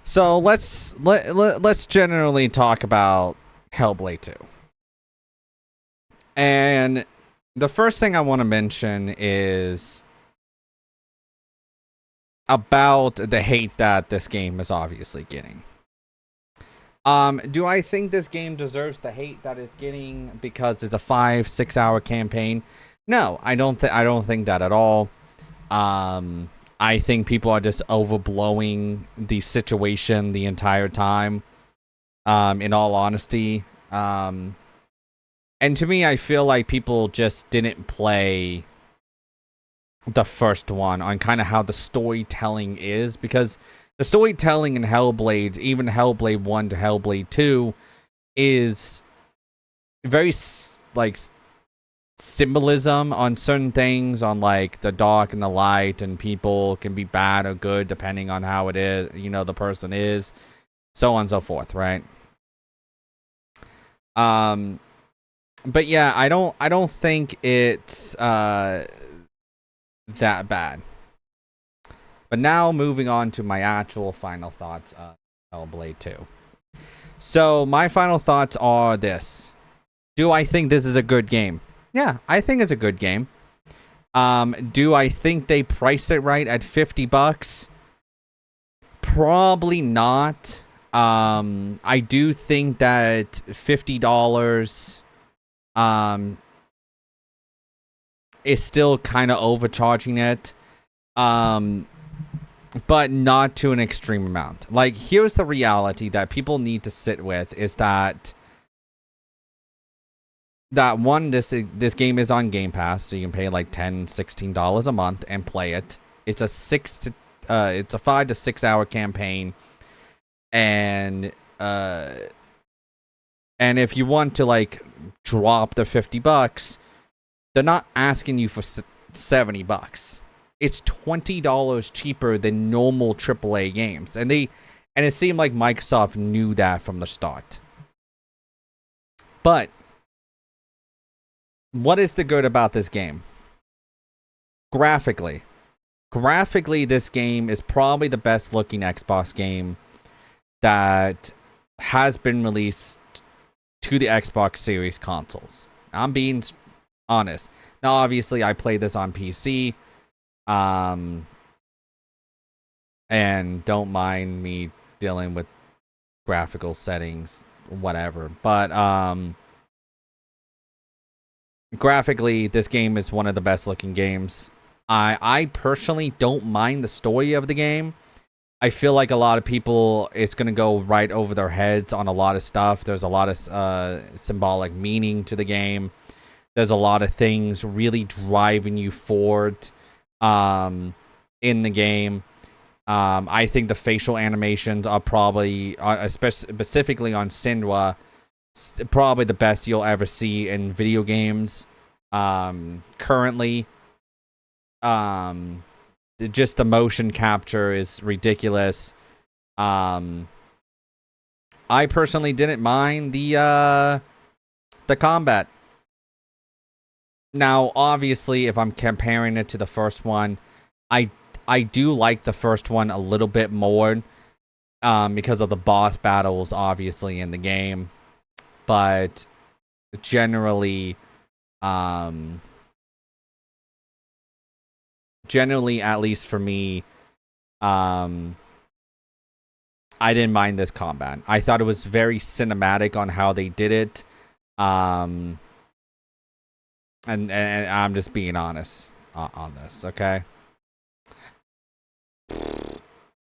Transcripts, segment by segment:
So let's generally talk about Hellblade 2. And the first thing I want to mention is about the hate that this game is obviously getting. Do I think this game deserves the hate that it's getting because it's a 5-6 hour campaign? No, I don't think that at all. I think people are just overblowing the situation the entire time. In all honesty, and to me, I feel like people just didn't play the first one on kind of how the storytelling is, because the storytelling in Hellblade, even Hellblade 1 to Hellblade 2, is very like symbolism on certain things, on like the dark and the light, and people can be bad or good depending on how it is, the person is, so on and so forth, right? But yeah, I don't think it's that bad. But now moving on to my actual final thoughts of Hellblade 2. So my final thoughts are this. Do I think this is a good game? Yeah, I think it's a good game. Do I think they priced it right at $50? Probably not. I do think that $50 is still kind of overcharging it. But not to an extreme amount. Like, here's the reality that people need to sit with, is that one, this game is on Game Pass, so you can pay like $10-16 a month and play it. It's a 5 to 6 hour campaign, and if you want to like drop the $50, they're not asking you for $70. It's $20 cheaper than normal AAA games, and it seemed like Microsoft knew that from the start. But what is the good about this game? Graphically, this game is probably the best looking Xbox game that has been released to the Xbox Series consoles. I'm being honest. Now, obviously, I played this on PC. And don't mind me dealing with graphical settings, whatever. But, graphically, this game is one of the best looking games. I personally don't mind the story of the game. I feel like a lot of people, it's going to go right over their heads on a lot of stuff. There's a lot of symbolic meaning to the game. There's a lot of things really driving you forward in the game. I think the facial animations are probably, specifically on Senua, probably the best you'll ever see in video games currently. Just the motion capture is ridiculous. I personally didn't mind the combat. Now, obviously, if I'm comparing it to the first one, I do like the first one a little bit more because of the boss battles, obviously, in the game. But generally, at least for me, I didn't mind this combat. I thought it was very cinematic on how they did it. And I'm just being honest on this, okay?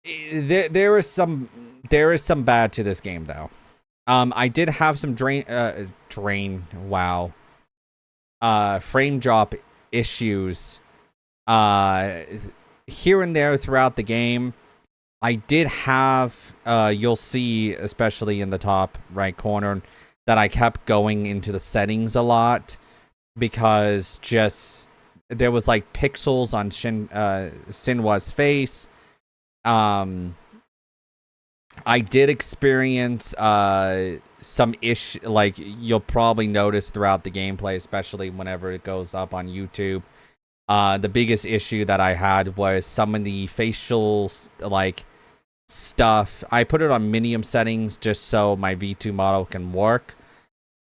There is some bad to this game, though. I did have some frame drop issues here and there throughout the game. I did have you'll see, especially in the top right corner, that I kept going into the settings a lot, because just there was like pixels on Senua's face. I did experience some like you'll probably notice throughout the gameplay, especially whenever it goes up on YouTube. The biggest issue that I had was some of the facial like stuff. I put it on medium settings just so my V2 model can work.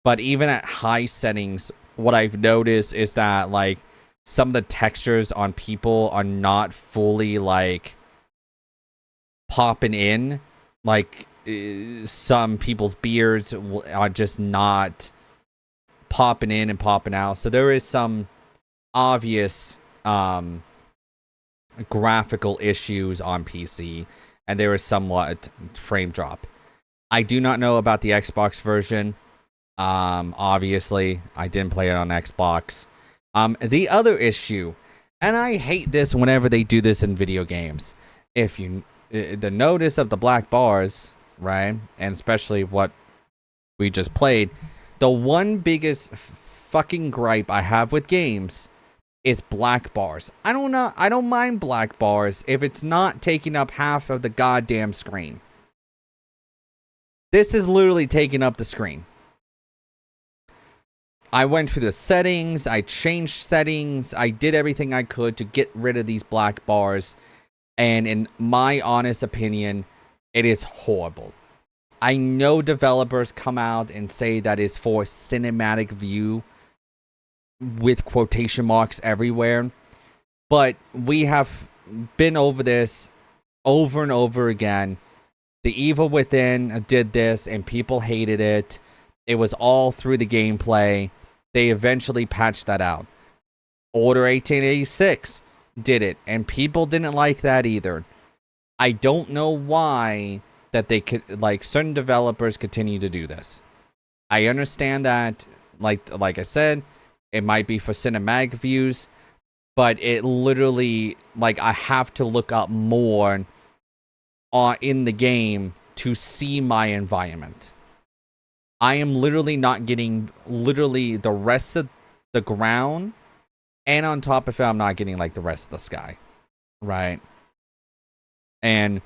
But even at high settings, what I've noticed is that like some of the textures on people are not fully like popping in. Like some people's beards are just not popping in and popping out. So there is some obvious graphical issues on PC, and there is somewhat frame drop. I do not know about the Xbox version. Obviously, I didn't play it on Xbox. The other issue, and I hate this whenever they do this in video games, if you the notice of the black bars, right, and especially what we just played, the one biggest fucking gripe I have with games is black bars. I don't know. I don't mind black bars if it's not taking up half of the goddamn screen. This is literally taking up the screen. I went through the settings, I changed settings, I did everything I could to get rid of these black bars, and in my honest opinion, it is horrible. I know developers come out and say that is for cinematic view with quotation marks everywhere, but we have been over this over and over again. The Evil Within did this and people hated it. It was all through the gameplay. They eventually patched that out. Order 1886 did it, and people didn't like that either. I don't know why that they could, like, certain developers continue to do this. I understand that, like I said, it might be for cinematic views, but it literally, like, I have to look up more in the game to see my environment. I am literally not getting the rest of the ground, and on top of it, I'm not getting like the rest of the sky, right? And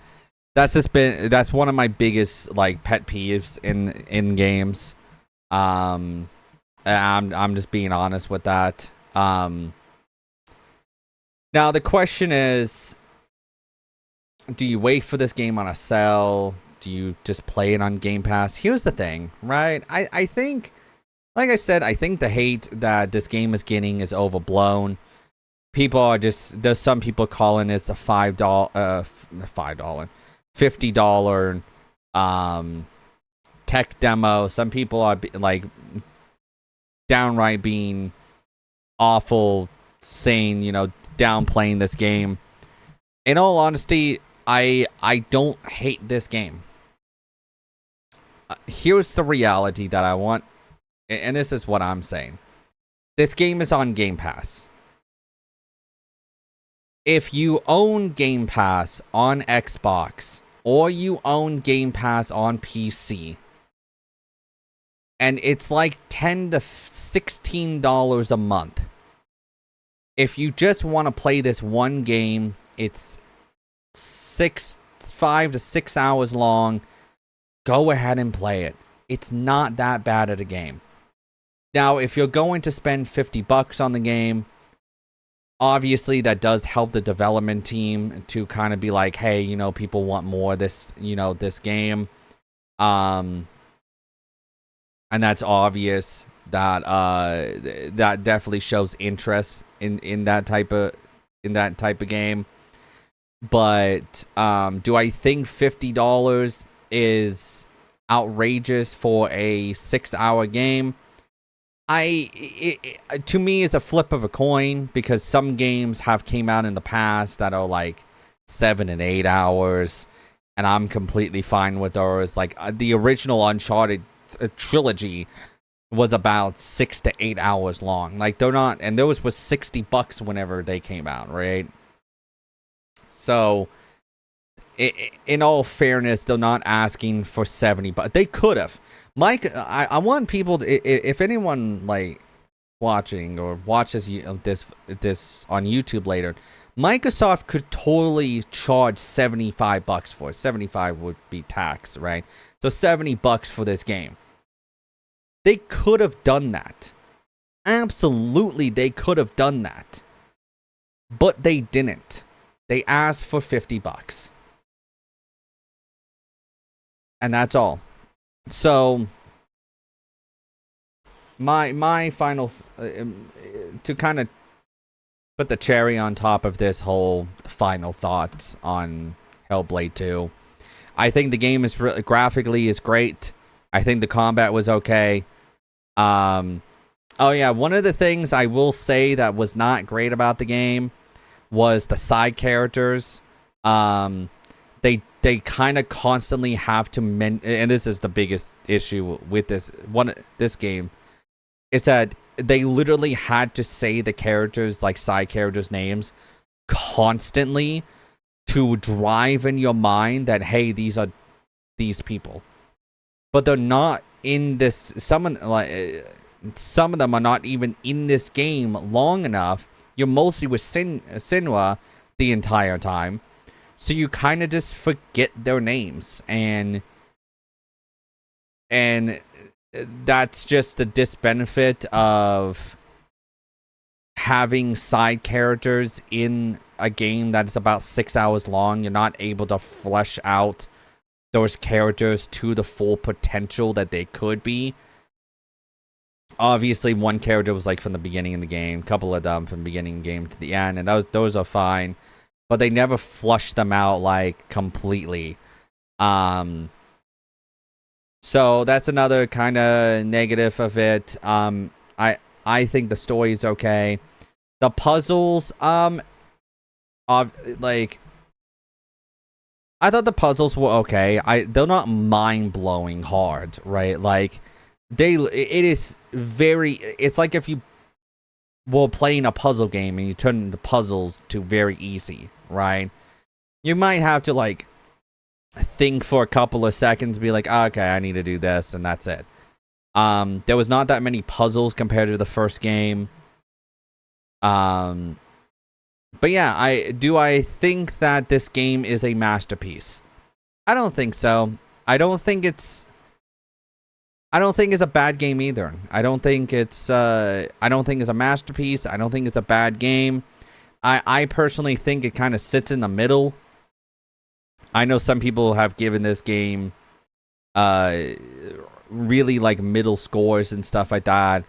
that's one of my biggest like pet peeves in games. I'm just being honest with that. Now the question is, do you wait for this game on a sale? Do you just play it on Game Pass? Here's the thing, right? I think, like I said, I think the hate that this game is getting is overblown. People are just, there's some people calling this a $50 tech demo. Some people are like downright being awful, saying, you know, downplaying this game. In all honesty, I don't hate this game. Here's the reality that I want, and this is what I'm saying. This game is on Game Pass. If you own Game Pass on Xbox, or you own Game Pass on PC, and it's like $10 to $16 a month. If you just want to play this one game, it's 5 to 6 hours long. Go ahead and play it. It's not that bad at a game. Now, if you're going to spend $50 on the game, obviously that does help the development team to kind of be like, hey, you know, people want more of this, you know, this game. And that's obvious that that definitely shows interest in that type of game. But do I think $50 is outrageous for a 6-hour game? To me, it's a flip of a coin, because some games have came out in the past that are like 7 and 8 hours, and I'm completely fine with those. Like the original Uncharted trilogy was about 6 to 8 hours long. Like they're not, and those was $60 whenever they came out, right? So, in all fairness, they're not asking for 70, but they could have. Mike, I want people to, if anyone like watching or watches this on YouTube later, Microsoft could totally charge $75 for it. 75 would be tax, right? So $70 for this game. They could have done that. Absolutely, they could have done that. But they didn't. They asked for $50. And that's all. So my final to kind of put the cherry on top of this whole final thoughts on Hellblade 2. I think the game is graphically is great. I think the combat was okay. Oh yeah, one of the things I will say that was not great about the game was the side characters. They kind of constantly have to and this is the biggest issue with this game, is that they literally had to say the characters, like side characters' names, constantly to drive in your mind that, hey, these are these people. But they're not in this. Some of them are not even in this game long enough. You're mostly with Senua the entire time, so you kind of just forget their names, and that's just the disbenefit of having side characters in a game that is about 6 hours long. You're not able to flesh out those characters to the full potential that they could be. Obviously, one character was like from the beginning of the game, a couple of them from the beginning of the game to the end, and those are fine, but they never flushed them out like completely. So that's another kind of negative of it. I think the story is okay. The puzzles, like, I thought the puzzles were okay. They're not mind-blowing hard, right? Like, it's like if you were playing a puzzle game and you turn the puzzles to very easy, right? You might have to, like, think for a couple of seconds, be like, oh, okay, I need to do this, and that's it. There was not that many puzzles compared to the first game. But yeah, I think that this game is a masterpiece? I don't think so. I don't think it's a bad game either. I don't think it's a masterpiece. I don't think it's a bad game. I personally think it kind of sits in the middle. I know some people have given this game really like middle scores and stuff like that.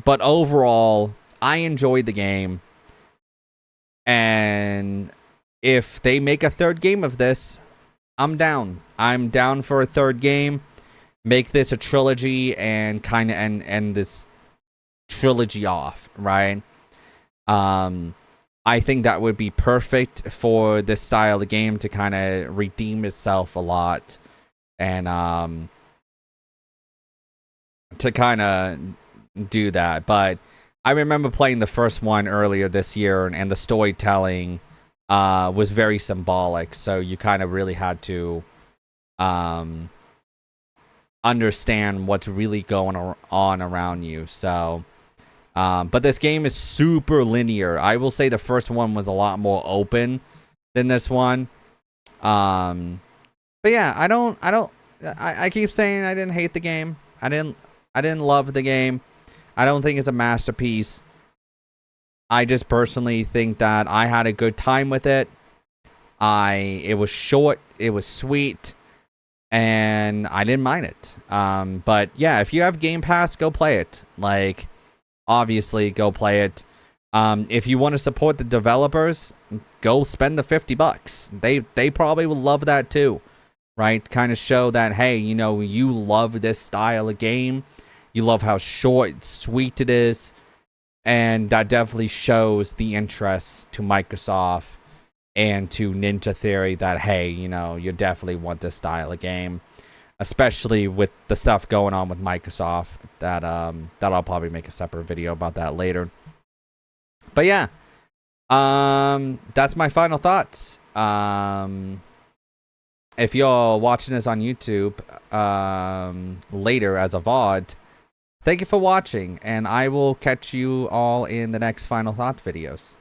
But overall, I enjoyed the game. And if they make a third game of this, I'm down. I'm down for a third game. Make this a trilogy and kind of end this trilogy off, right? I think that would be perfect for this style of game to kind of redeem itself a lot, and to kind of do that. But I remember playing the first one earlier this year, and the storytelling was very symbolic, so you kind of really had to understand what's really going on around you. So but this game is super linear. I will say the first one was a lot more open than this one. But yeah, I keep saying I didn't hate the game. I didn't love the game. I don't think it's a masterpiece. I just personally think that I had a good time with it. It was short, it was sweet, and I didn't mind it. But yeah, if you have Game Pass, go play it. Like, obviously, go play it. If you want to support the developers, go spend the $50. They probably will love that too, right? Kind of show that, hey, you know, you love this style of game. You love how short, sweet it is. And that definitely shows the interest to Microsoft and to Ninja Theory that, hey, you know, you definitely want this style of game. Especially with the stuff going on with Microsoft, that I'll probably make a separate video about that later. But yeah, that's my final thoughts. If you're watching this on YouTube later as a VOD, thank you for watching, and I will catch you all in the next final thought videos.